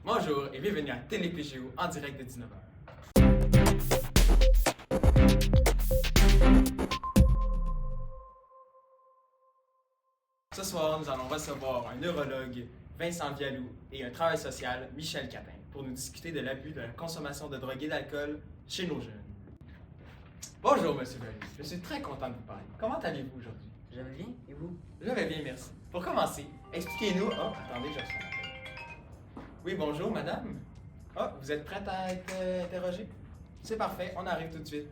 Bonjour et bienvenue à TéléPGO en direct de 19h. Ce soir, nous allons recevoir un neurologue, Vincent Vialou, et un travailleur social, Michel Catin, pour nous discuter de l'abus de la consommation de drogue et d'alcool chez nos jeunes. Bonjour, Monsieur Vialou. Je suis très content de vous parler. Comment allez-vous aujourd'hui? Je vais bien, et vous? Je vais bien, merci. Pour commencer, expliquez-nous... Oh, attendez, je reçois un appel. Oui, bonjour, madame. Ah, vous êtes prête à être interrogée? C'est parfait, on arrive tout de suite.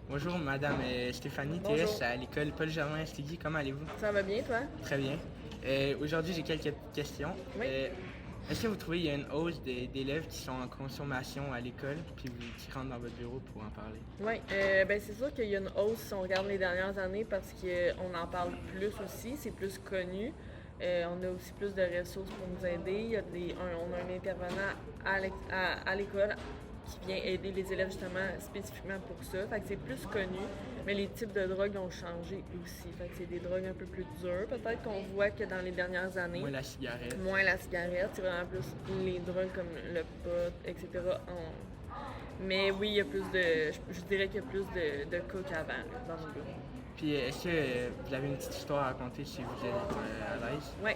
Bonjour, Madame Stéphanie Bonjour. TS à l'école Paul-Germain Estigui. Comment allez-vous? Ça va bien, toi? Très bien. Aujourd'hui, j'ai quelques questions. Oui. Est-ce que vous trouvez qu'il y a une hausse d'élèves qui sont en consommation à l'école, puis qui rentrent dans votre bureau pour en parler? Oui, ben c'est sûr qu'il y a une hausse si on regarde les dernières années parce qu'on en parle plus aussi, c'est plus connu. On a aussi plus de ressources pour nous aider. On a un intervenant à l'école qui vient aider les élèves justement spécifiquement pour ça. Fait que c'est plus connu, mais les types de drogues ont changé aussi. Fait que c'est des drogues un peu plus dures. Peut-être qu'on voit que dans les dernières années, Moins la cigarette. moins la cigarette, c'est vraiment plus les drogues comme le pot, etc. Mais oui, il y a plus de. Je dirais qu'il y a plus de cas qu'avant là, dans mon bureau. Puis est-ce que vous avez une petite histoire à raconter si vous êtes à l'aise? Oui,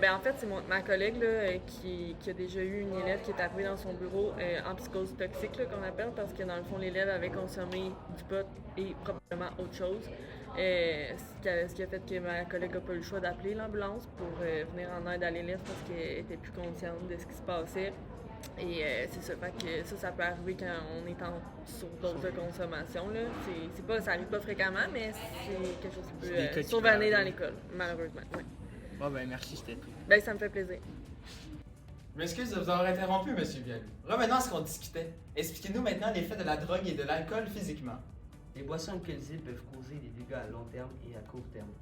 ben en fait, c'est ma collègue là, qui a déjà eu une élève qui est arrivée dans son bureau en psychose toxique, là, qu'on appelle, parce que dans le fond, l'élève avait consommé du pot et probablement autre chose. Ce qui a fait que ma collègue n'a pas eu le choix d'appeler l'ambulance pour venir en aide à l'élève parce qu'elle était plus consciente de ce qui se passait. Et c'est ça, fait que ça peut arriver quand on est sur dose de consommation. Là. Ça arrive pas fréquemment, mais c'est quelque chose qui C'est des cas peut qui survenir peuvent dans l'école, malheureusement. Ouais. Bon, ben merci, c'était tout. Ben, ça me fait plaisir. Je m'excuse de vous avoir interrompu, Monsieur Vialou. Revenons à ce qu'on discutait. Expliquez-nous maintenant l'effet de la drogue et de l'alcool physiquement. Les boissons alcoolisées peuvent causer des dégâts à long terme et à court terme.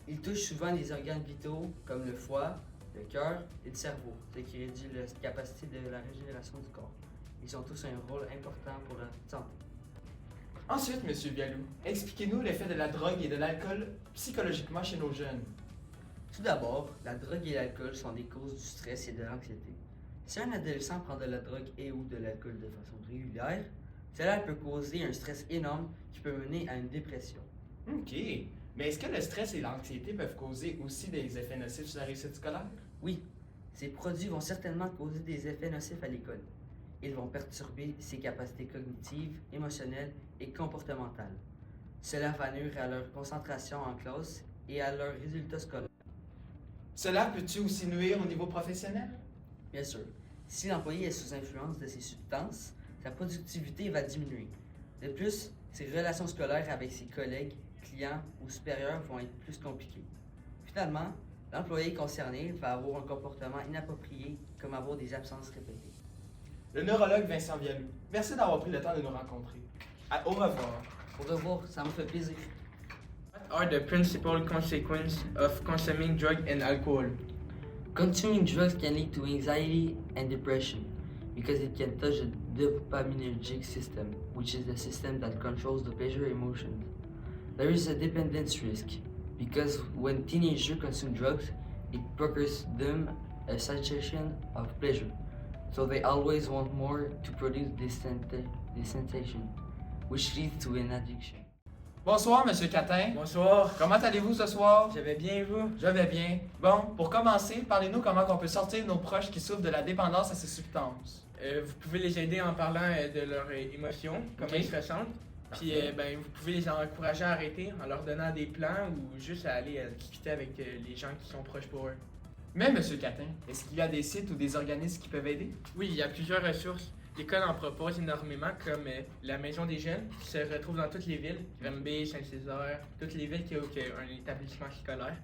Ils touchent souvent les organes vitaux comme le foie, le cœur et le cerveau, ce qui réduit la capacité de la régénération du corps. Ils ont tous un rôle important pour la santé. Ensuite, Monsieur Vialou, expliquez-nous l'effet de la drogue et de l'alcool psychologiquement chez nos jeunes. Tout d'abord, la drogue et l'alcool sont des causes du stress et de l'anxiété. Si un adolescent prend de la drogue et ou de l'alcool de façon régulière, cela peut causer un stress énorme qui peut mener à une dépression. OK. Mais est-ce que le stress et l'anxiété peuvent causer aussi des effets nocifs sur la réussite scolaire? Oui, ces produits vont certainement causer des effets nocifs à l'école. Ils vont perturber ses capacités cognitives, émotionnelles et comportementales. Cela va nuire à leur concentration en classe et à leurs résultats scolaires. Cela peut-tu aussi nuire au niveau professionnel? Bien sûr, si l'employé est sous influence de ces substances, sa productivité va diminuer. De plus, ses relations scolaires avec ses collègues, clients ou supérieurs vont être plus compliquées. Finalement, l'employé concerné va avoir un comportement inapproprié, comme avoir des absences répétées. Le neurologue Vincent Vialou, merci d'avoir pris le temps de nous rencontrer. Au revoir. Au revoir, ça me fait plaisir. What are the principal consequences of consuming drug and alcohol? Consuming drugs can lead to anxiety and depression because it can touch the dopaminergic system, which is the system that controls the pleasure emotions. There is a dependence risk because when teenagers consume drugs, it procures them a sensation of pleasure. So they always want more to produce this sensation, which leads to an addiction. Bonsoir, Monsieur Catin. Bonsoir. Comment allez-vous ce soir? Je vais bien, vous? Je vais bien. Bon, pour commencer, parlez-nous comment on peut sortir nos proches qui souffrent de la dépendance à ces substances. Vous pouvez les aider en parlant de leurs émotions, comment Ok. ils se ressentent. Puis Parfait. ben, vous pouvez les encourager à arrêter en leur donnant des plans ou juste à aller discuter avec les gens qui sont proches pour eux. Mais, Monsieur Catin, est-ce qu'il y a des sites ou des organismes qui peuvent aider? Oui, il y a plusieurs ressources. L'école en propose énormément, comme la Maison des Jeunes, qui se retrouve dans toutes les villes, Granby, Saint-Césaire, toutes les villes qui ont un établissement scolaire.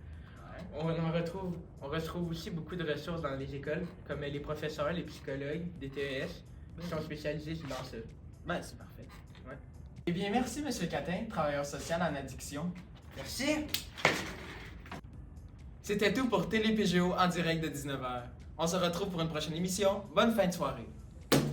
On retrouve aussi beaucoup de ressources dans les écoles, comme les professeurs, les psychologues, des TES, qui sont spécialisés dans ça. Ben, c'est parfait. Ouais. Eh bien, merci, Monsieur Catin, travailleur social en addiction. Merci! C'était tout pour TéléPGO en direct de 19h. On se retrouve pour une prochaine émission. Bonne fin de soirée.